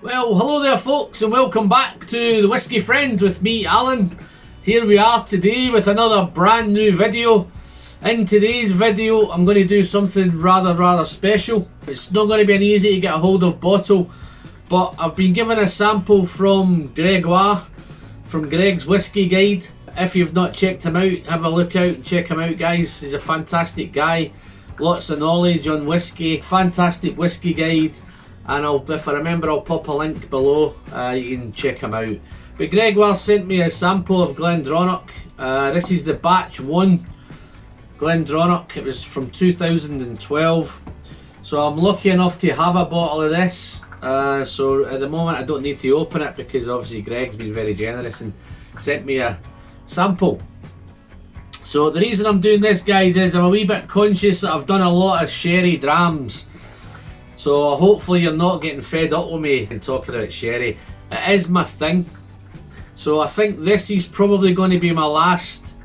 Well, hello there folks, and welcome back to the Whisky Friend with me, Alan. Here we are today with another brand new video. In today's video I'm going to do something rather special. It's not going to be an easy to get a hold of bottle, but I've been given a sample from Gregoire, from Greg's Whisky Guide. If you've not checked him out, have a look out and check him out, guys. He's a fantastic guy, lots of knowledge on whisky, fantastic whisky guide. And if I remember, I'll pop a link below, you can check him out. But Gregoire sent me a sample of GLENDRONACH. This is the batch 1 GLENDRONACH. It was from 2012. So I'm lucky enough to have a bottle of this. So at the moment I don't need to open it because obviously Greg's been very generous and sent me a sample. So the reason I'm doing this, guys, is I'm a wee bit conscious that I've done a lot of sherry drams. So hopefully you're not getting fed up with me and talking about sherry. It is my thing. So I think this is probably going to be my last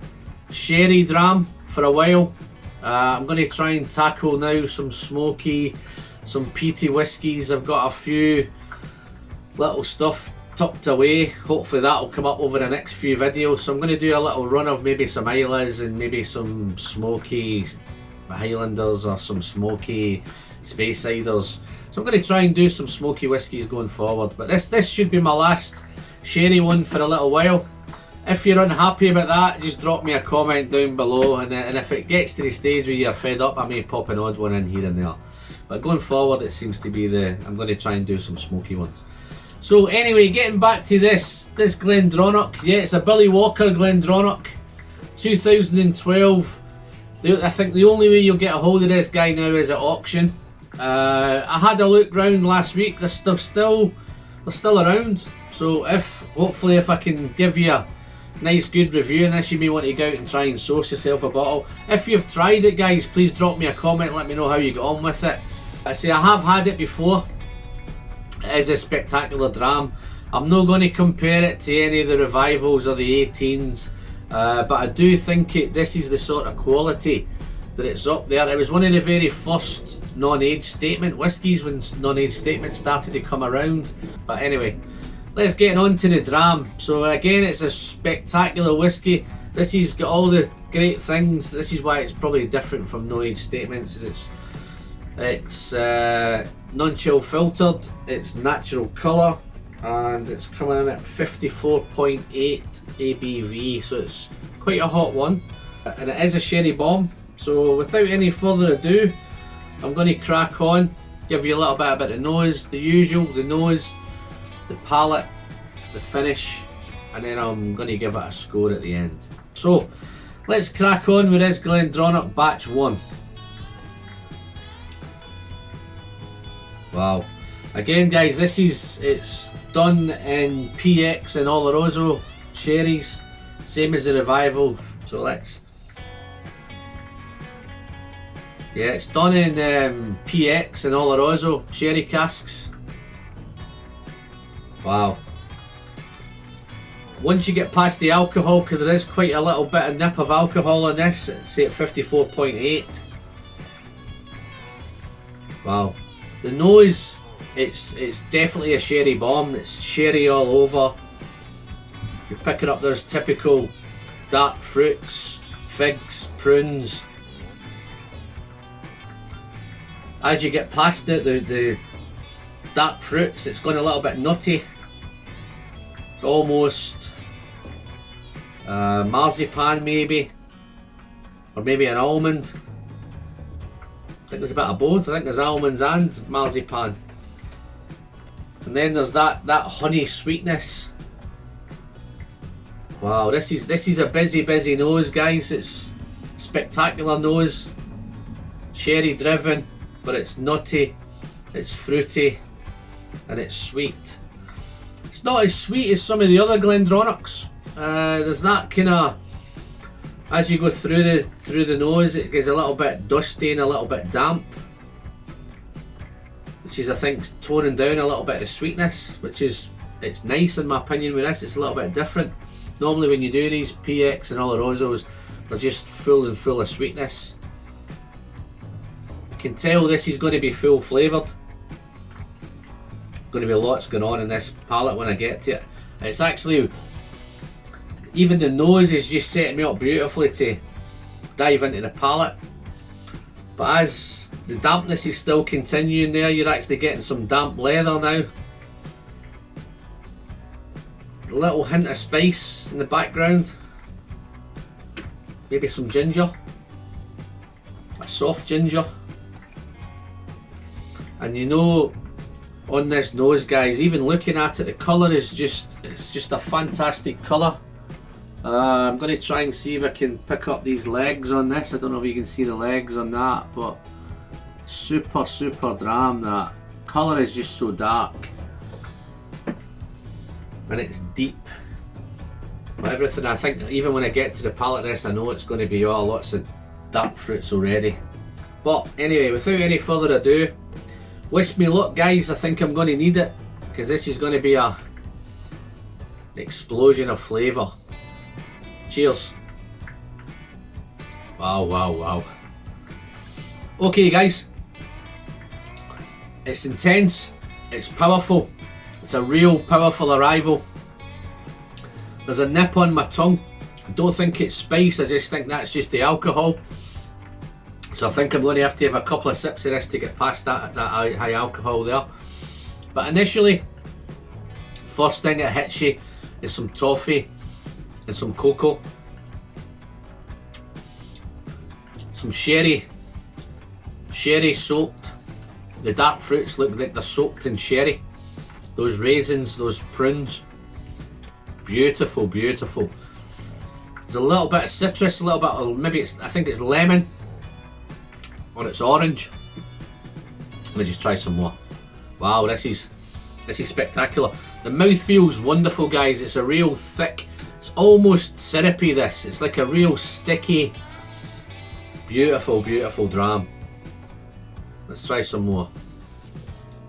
sherry dram for a while. I'm going to try and tackle now some smoky, some peaty whiskies. I've got a few little stuff tucked away. Hopefully that'll come up over the next few videos. So I'm going to do a little run of maybe some Islas and maybe some smoky Highlanders or some smoky Speysiders. So I'm going to try and do some smoky whiskies going forward, but this should be my last sherry one for a little while. If you're unhappy about that, just drop me a comment down below, and if it gets to the stage where you're fed up, I may pop an odd one in here and there. But going forward, it seems to be I'm going to try and do some smoky ones. So anyway, getting back to this GLENDRONACH. Yeah, it's a Billy Walker GLENDRONACH 2012. I think the only way you'll get a hold of this guy now is at auction. I had a look round last week. They're still around. So hopefully if I can give you a nice good review on this, you may want to go out and try and source yourself a bottle. If you've tried it, guys, please drop me a comment, let me know how you got on with it. I have had it before. It is a spectacular dram. I'm not going to compare it to any of the revivals or the 18s, but I do think this is the sort of quality that it's up there. It was one of the very first non-age statement whiskies when non-age statements started to come around. But anyway, let's get on to the dram. So again, it's a spectacular whiskey. This has got all the great things. This is why it's probably different from no-age statements. It's non-chill filtered, it's natural colour, and it's coming in at 54.8 ABV, so it's quite a hot one, and it is a sherry bomb. So without any further ado, I'm going to crack on, give you a little bit about the nose, the usual, the nose, the palate, the finish, and then I'm going to give it a score at the end. So let's crack on with this GLENDRONACH batch 1. Wow. Again, guys, it's done in PX and Oloroso sherries, same as the Revival. So it's done in PX and Oloroso sherry casks. Wow. Once you get past the alcohol, because there is quite a little bit of nip of alcohol in this, say at 54.8. Wow. The nose, it's definitely a sherry bomb. It's sherry all over. You're picking up those typical dark fruits, figs, prunes. As you get past it, the dark fruits, it's going a little bit nutty. It's almost marzipan maybe, or maybe an almond. I think there's a bit of both. I think there's almonds and marzipan. And then there's that honey sweetness. Wow, this is a busy nose, guys. It's spectacular nose. Sherry driven, but it's nutty, it's fruity, and it's sweet. It's not as sweet as some of the other GLENDRONACHs. There's that kind of, as you go through the nose, it gets a little bit dusty and a little bit damp, which is, I think, toning down a little bit of the sweetness, which is, it's nice in my opinion with this. It's a little bit different. Normally when you do these PX and Olorosos, they're just full of sweetness. You can tell this is going to be full flavoured. going to be lots going on in this palate when I get to it. It's actually, even the nose is just setting me up beautifully to dive into the palate. But as the dampness is still continuing there, you're actually getting some damp leather now. A little hint of spice in the background. Maybe some ginger. A soft ginger. And you know, on this nose, guys, even looking at it, the colour is it's just a fantastic colour. I'm going to try and see if I can pick up these legs on this. I don't know if you can see the legs on that, but super dram. That colour is just so dark and it's deep. But everything, I think, even when I get to the palate of this, I know it's going to be lots of dark fruits already. But anyway, without any further ado, wish me luck, guys. I think I'm going to need it, because this is going to be a explosion of flavour. Cheers. Wow. Okay, guys. It's intense. It's powerful. It's a real powerful arrival. There's a nip on my tongue. I don't think it's spice. I just think that's just the alcohol. So I think I'm going to have to have a couple of sips of this to get past that high alcohol there. But initially, first thing that hits you is some toffee and some cocoa. Some sherry soaked. The dark fruits look like they're soaked in sherry. Those raisins, those prunes. Beautiful. There's a little bit of citrus, a little bit of, maybe I think it's lemon. Or it's orange. Let me just try some more. Wow, this is spectacular. The mouth feels wonderful, guys. It's a real thick, it's almost syrupy, this. It's like a real sticky, beautiful dram. Let's try some more.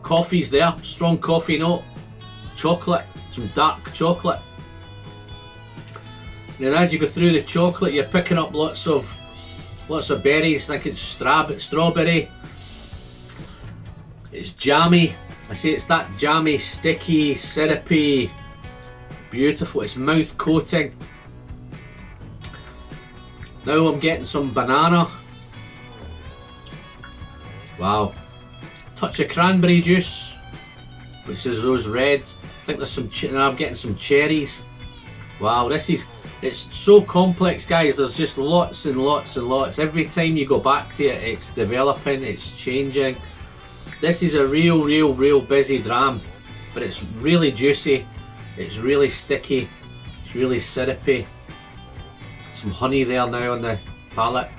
Coffee's there, strong coffee note. Chocolate, some dark chocolate. Then as you go through the chocolate, you're picking up lots of berries. I think it's strawberry. It's jammy. I say it's that jammy, sticky, syrupy, beautiful. It's mouth coating. Now I'm getting some banana. Wow. Touch of cranberry juice, which is those reds. I think there's some, I'm getting some cherries. Wow, it's so complex, guys. There's just lots and lots. Every time you go back to it, it's developing, it's changing. This is a real busy dram, but it's really juicy, it's really sticky, it's really syrupy. Some honey there now on the palate,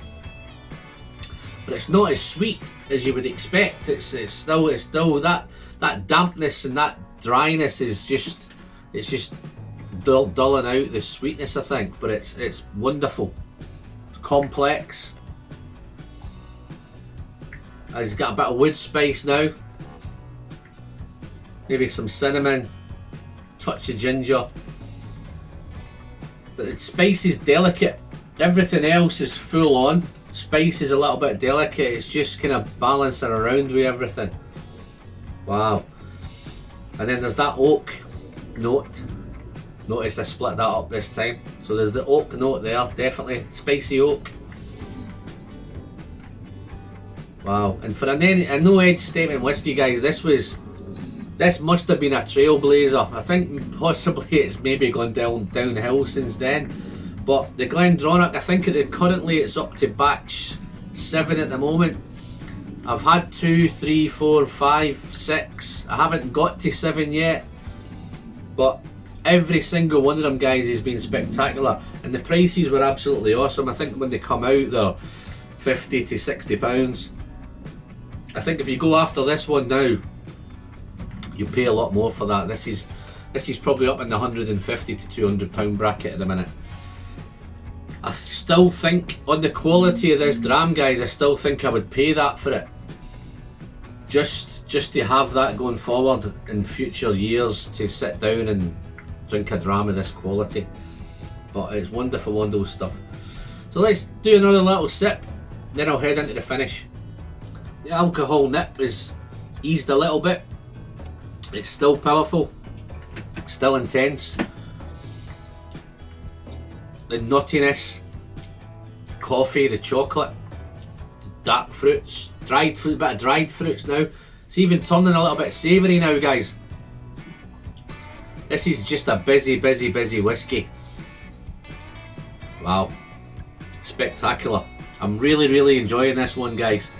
but it's not as sweet as you would expect. It's still that dampness and that dryness is just, it's just dulling out the sweetness, I think. But it's wonderful. It's complex. It's got a bit of wood spice now. Maybe some cinnamon, touch of ginger. But the spice is delicate. Everything else is full on. Spice is a little bit delicate. It's just kind of balancing around with everything. Wow. And then there's that oak note. Notice I split that up this time. So there's the oak note there, definitely spicy oak. Wow, and for a no age statement whiskey, guys, this must have been a trailblazer. I think possibly it's maybe gone downhill since then. But the GLENDRONACH, I think currently it's up to batch 7 at the moment. I've had 2, 3, 4, 5, 6. I haven't got to 7 yet. But every single one of them, guys, has been spectacular. And the prices were absolutely awesome. I think when they come out, they're £50 to £60. I think if you go after this one now, you pay a lot more for that. This is probably up in the £150 to £200 bracket at the minute. I still think on the quality of this dram, guys, I still think I would pay that for it. Just to have that going forward in future years, to sit down and drink a dram of this quality. But it's wonderful stuff. So let's do another little sip, then I'll head into the finish. The alcohol nip is eased a little bit. It's still powerful, still intense. The nuttiness, coffee, the chocolate, dark fruits, dried fruit, bit of dried fruits now. It's even turning a little bit savoury now, guys. This is just a busy whiskey. Wow, spectacular. I'm really enjoying this one, guys.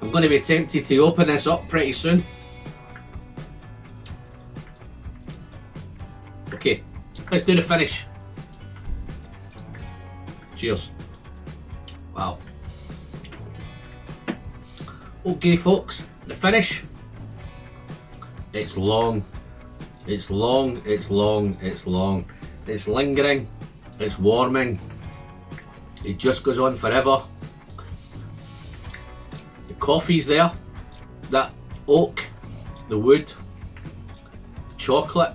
I'm going to be tempted to open this up pretty soon. Okay, let's do the finish. Cheers. Wow. Okay folks, the finish. It's long. It's long, it's long, it's long. It's lingering, it's warming. It just goes on forever. The coffee's there, that oak, the wood, the chocolate.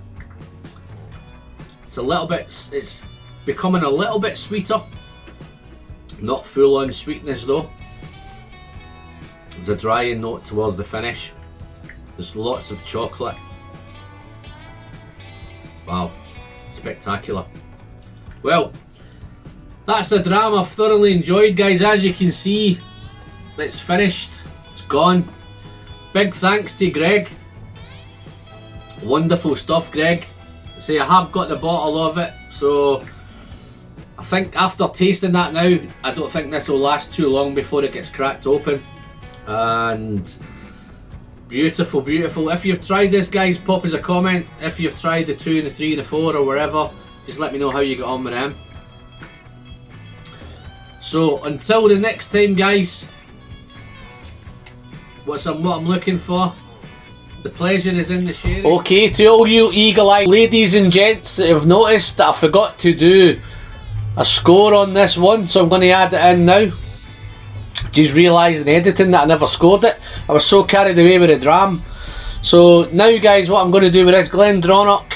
It's a little bit, it's becoming a little bit sweeter. Not full on sweetness though. There's a drying note towards the finish. There's lots of chocolate. Wow, spectacular. Well, that's the dram I've thoroughly enjoyed, guys. As you can see, it's finished, it's gone. Big thanks to Greg. Wonderful stuff, Greg. See, I have got the bottle of it, so I think after tasting that now, I don't think this will last too long before it gets cracked open. And beautiful. If you've tried this, guys, pop us a comment. If you've tried the 2 and the 3 and the 4 or wherever, just let me know how you get on with them. So until the next time, guys, what I'm looking for, the pleasure is in the sharing. Okay, to all you eagle-eyed ladies and gents that have noticed that I forgot to do a score on this one, so I'm going to add it in now. Just realised in editing that I never scored it. I was so carried away with the dram. So now, guys, what I'm going to do with this GLENDRONACH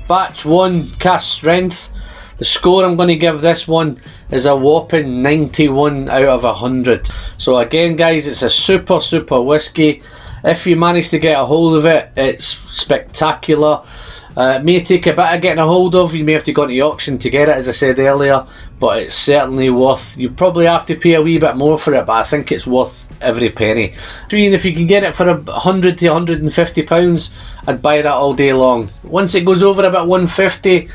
Batch 1 Cask Strength, the score I'm going to give this one is a whopping 91 out of 100. So again, guys, it's a super whiskey. If you manage to get a hold of it, it's spectacular. It may take a bit of getting a hold of. You may have to go to the auction to get it, as I said earlier, but it's certainly worth. You probably have to pay a wee bit more for it, but I think it's worth every penny. If you can get it for £100 to £150, I'd buy that all day long. Once it goes over about 150,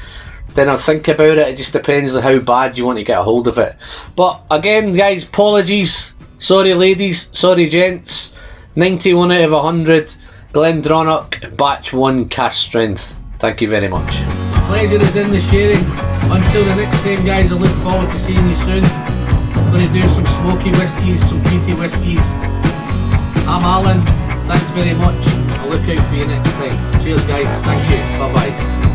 then I'll think about it. It just depends on how bad you want to get a hold of it. But again, guys, apologies. Sorry ladies, sorry gents. 91 out of 100, GLENDRONACH Batch 1 Cask Strength. Thank you very much. The pleasure is in the sharing. Until the next time, guys, I look forward to seeing you soon. I'm going to do some smoky whiskies, some peaty whiskies. I'm Alan. Thanks very much. I'll look out for you next time. Cheers, guys. Thank you. Bye-bye.